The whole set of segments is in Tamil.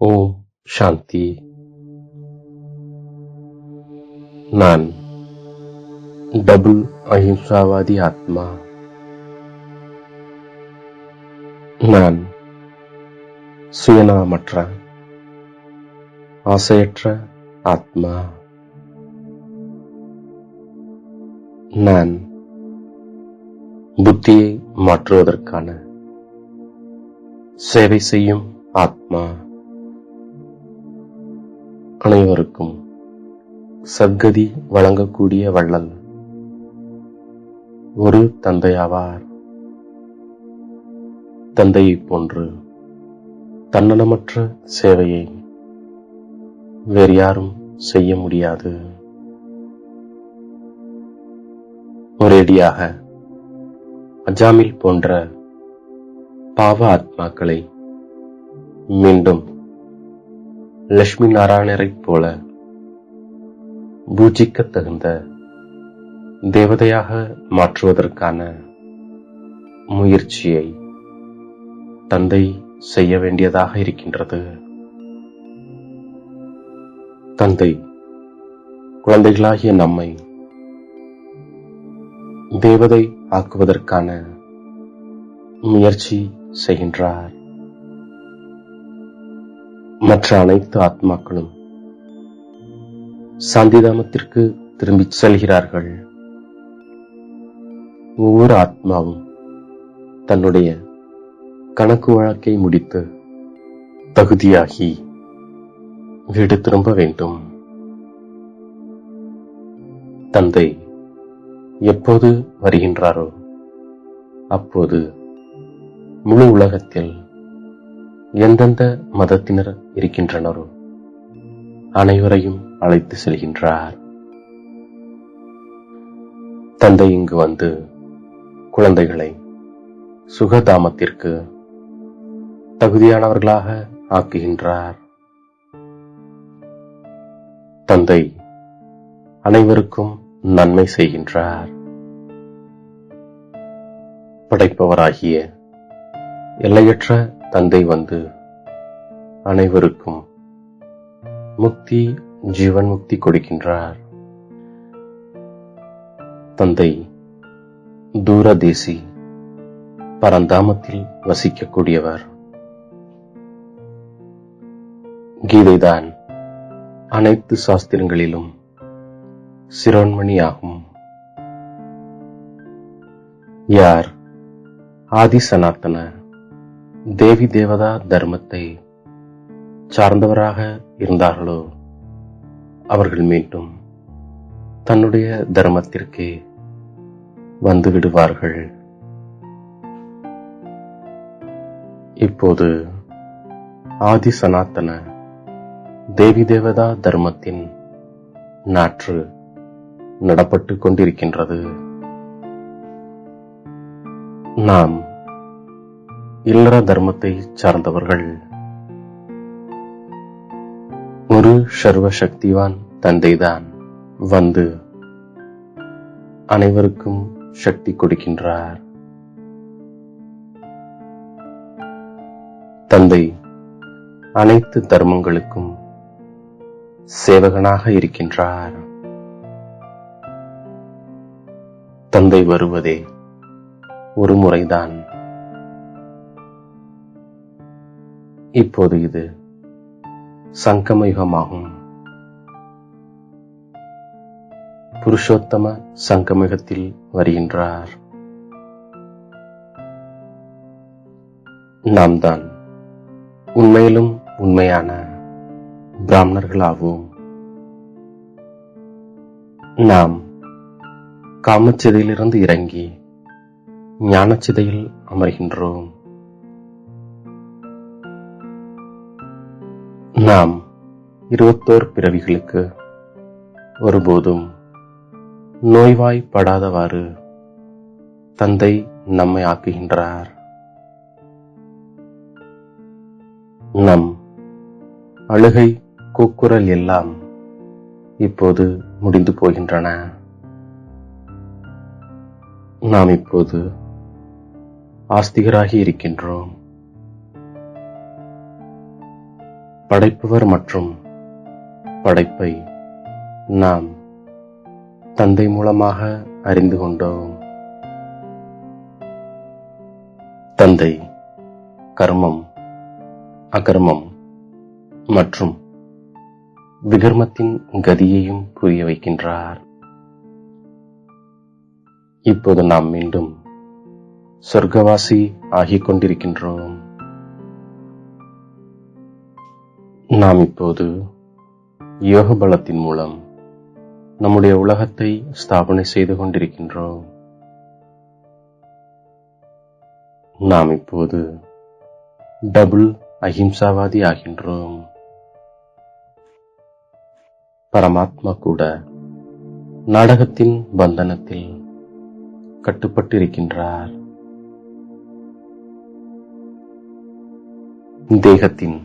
ஓம் சாந்தி. நான் டபுள் அஹிம்சாவாதி ஆத்மா. நான் சுயநலமற்ற ஆசையற்ற ஆத்மா. நான் புத்தியை மாற்றுவதற்கான சேவை செய்யும் ஆத்மா. அனைவருக்கும் சத்கதி வழங்கக்கூடிய வள்ளல் ஒரு தந்தையாவார். தந்தையைப் போன்று தன்னலமற்ற சேவையை வேறு யாரும் செய்ய முடியாது. ஒரேடியாக அஜாமில் போன்ற பாவ ஆத்மாக்களை மீண்டும் லட்சுமி நாராயணரைப் போல பூஜிக்கத் தகுந்த தேவதையாக மாற்றுவதற்கான முயற்சியை தந்தை செய்ய வேண்டியதாக இருக்கின்றது. தந்தை குழந்தைகளாகிய நம்மை தேவதை ஆக்குவதற்கான முயற்சி செய்கின்றார். மற்ற அனைத்து ஆத்மாக்களும் சாந்திதாமத்திற்கு திரும்பிச் செல்கிறார்கள். ஒவ்வொரு ஆத்மாவும் தன்னுடைய கணக்கு வழக்கை முடித்து தகுதியாகி வீடு திரும்ப வேண்டும். தந்தை எப்போது வருகின்றாரோ அப்போது முழு உலகத்தில் எந்தெந்த மதத்தினர் இருக்கின்றனரோ அனைவரையும் அழைத்து செல்கின்றார். தந்தை இங்கு வந்து குழந்தைகளை சுகதாமத்திற்கு தகுதியானவர்களாக ஆக்குகின்றார். தந்தை அனைவருக்கும் நன்மை செய்கின்றார். படைப்பவராகிய எல்லையற்ற தந்தை வந்து அனைவருக்கும் முக்தி, ஜீவன் முக்தி கொடுக்கின்றார். தந்தை தூரதேசி பரந்தாமத்தில் வசிக்கக்கூடியவர். கீதைதான் அனைத்து சாஸ்திரங்களிலும் சிரோன்மணியாகும். யார் ஆதி சனாத்தன தேவி தேவதா தர்மத்தை சார்ந்தவராக இருந்தார்களோ அவர்கள் மீண்டும் தன்னுடைய தர்மத்திற்கே வந்து விடுவார்கள். இப்போது ஆதி சனாத்தன தேவி தேவதா தர்மத்தின் நாற்று நடப்பட்டு கொண்டிருக்கின்றது. நாம் இல்லற தர்மத்தை சார்ந்தவர்கள். ஒரு சர்வ சக்திவான் தந்தைதான் வந்து அனைவருக்கும் சக்தி கொடுக்கின்றார். தந்தை அனைத்து தர்மங்களுக்கும் சேவகனாக இருக்கின்றார். தந்தை வருவதே ஒரு முறைதான். இப்போது இது சங்கமயுகமாகும். புருஷோத்தம சங்கமயுகத்தில் வருகின்றார். நாம் தான் உண்மையிலும் உண்மையான பிராமணர்களாவோம். நாம் காமச்சிதையிலிருந்து இறங்கி ஞானச்சிதையில் அமர்கின்றோம். நாம் 21 பிறவிகளுக்கு ஒருபோதும் நோய்வாய்ப்படாதவாறு தந்தை நம்மை ஆக்குகின்றார். நம் அழுகை கூக்குரல் எல்லாம் இப்போது முடிந்து போகின்றன. நாம் இப்போது ஆஸ்திகராகி இருக்கின்றோம். படைப்பவர் மற்றும் படைப்பை நாம் தந்தை மூலமாக அறிந்து கொண்டோம். தந்தை கர்மம், அகர்மம் மற்றும் விகர்மத்தின் கதியையும் புரிய வைக்கின்றார். இப்போது நாம் மீண்டும் சொர்க்கவாசி ஆகிக் கொண்டிருக்கின்றோம். நாம் இப்போது யோக பலத்தின் மூலம் நம்முடைய உலகத்தை ஸ்தாபனை செய்து கொண்டிருக்கின்றோம். நாம் இப்போது டபுள் அஹிம்சாவாதி ஆகின்றோம். பரமாத்மா கூட நாடகத்தின் பந்தனத்தில் கட்டுப்பட்டிருக்கின்றார். தேகத்தின்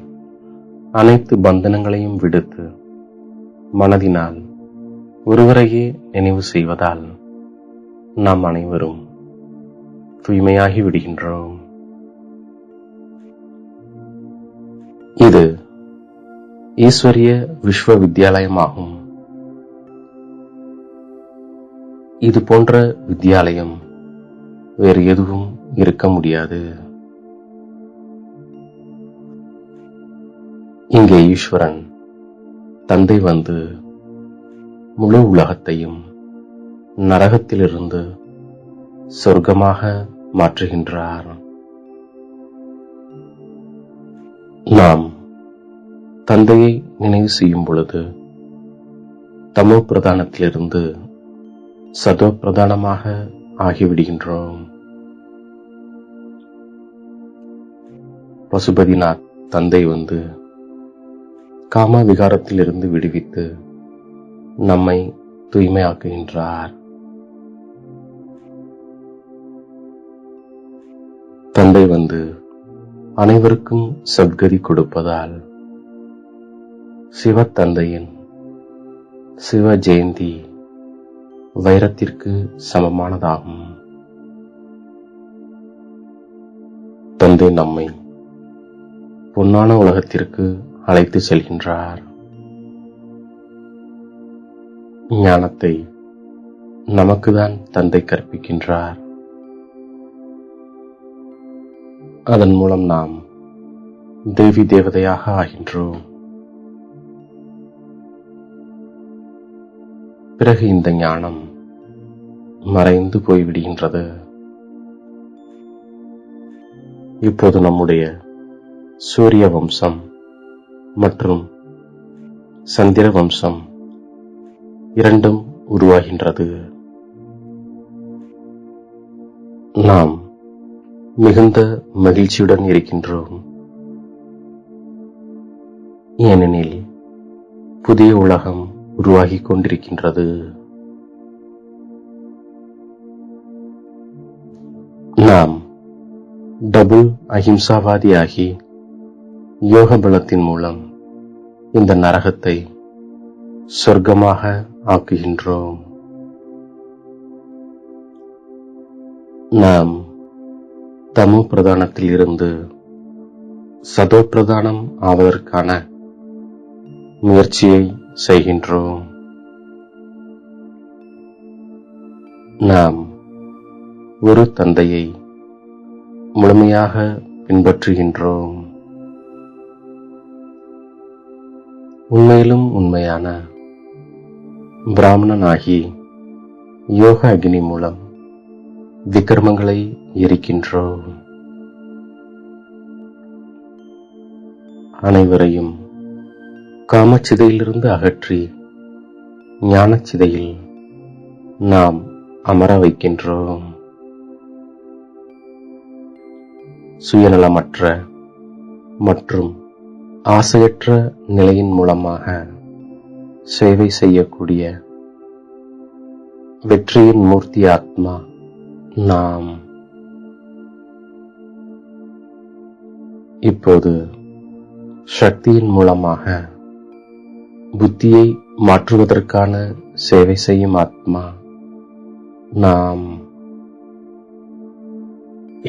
அனைத்து பந்தனங்களையும் விடுத்து மனதினால் ஒருவரையே நினைவு செய்வதால் நாம் அனைவரும் தூய்மையாகி விடுகின்றோம். இது ஈஸ்வரிய விஸ்வ வித்யாலயமாகும். இது போன்ற வித்யாலயம் வேறு எதுவும் இருக்க முடியாது. இங்கே ஈஸ்வரன் தந்தை வந்து முழு உலகத்தையும் நரகத்திலிருந்து சொர்க்கமாக மாற்றுகின்றார். நாம் தந்தையை நினைவு செய்யும் பொழுது தமோ பிரதானத்திலிருந்து சதோ பிரதானமாக ஆகிவிடுகின்றோம். பசுபதிநாத் தந்தை வந்து காம விகாரத்திலிருந்து விடுவித்து நம்மை தூய்மையாக்குகின்றார். தந்தை வந்து அனைவருக்கும் சத்கதி கொடுப்பதால் சிவத்தந்தையின் சிவ ஜெயந்தி வைரத்திற்கு சமமானதாகும். தந்தை நம்மை பொன்னான உலகத்திற்கு அழைத்து செல்கின்றார். ஞானத்தை நமக்குதான் தந்தை கற்பிக்கின்றார். அதன் மூலம் நாம் தேவி தேவதையாக ஆகின்றோம். பிறகு இந்த ஞானம் மறைந்து போய்விடுகின்றது. இப்போது நம்முடைய சூரிய வம்சம் மற்றும் சந்திர வம்சம் இரண்டும் உருவாகின்றது. நாம் மிகுந்த மகிழ்ச்சியுடன் இருக்கின்றோம். ஏனெனில் புதிய உலகம் உருவாகிக் கொண்டிருக்கின்றது. நாம் டபுள் அஹிம்சாவாதியாகி யோக பலத்தின் மூலம் இந்த நரகத்தை சொர்க்கமாக ஆக்குகின்றோம். நாம் தமோ பிரதானத்தில் இருந்து சதோ பிரதானம் ஆவதற்கான முயற்சியை செய்கின்றோம். நாம் ஒரு தந்தையை முழுமையாக பின்பற்றுகின்றோம். உண்மையிலும் உண்மையான பிராமணனாகி யோக அக்னி மூலம் விக்ரமங்களை எரிக்கின்றோம். அனைவரையும் காமச்சிதையிலிருந்து அகற்றி ஞானச்சிதையில் நாம் அமர வைக்கின்றோம். சுயநலமற்ற மற்றும் ஆசையற்ற நிலையின் மூலமாக சேவை செய்யக்கூடிய வெற்றியின் மூர்த்தி ஆத்மா நாம். இப்போது சக்தியின் மூலமாக புத்தியை மாற்றுவதற்கான சேவை செய்யும் ஆத்மா நாம்.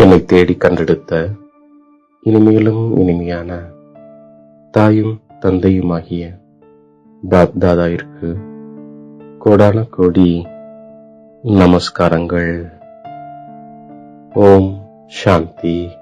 என்னை தேடி கண்டெடுத்த இனிமையிலும் இனிமையான தாயும் தந்தையுமாகிய பாப்தாதாவிற்கு கோடான கோடி நமஸ்காரங்கள். ஓம் சாந்தி.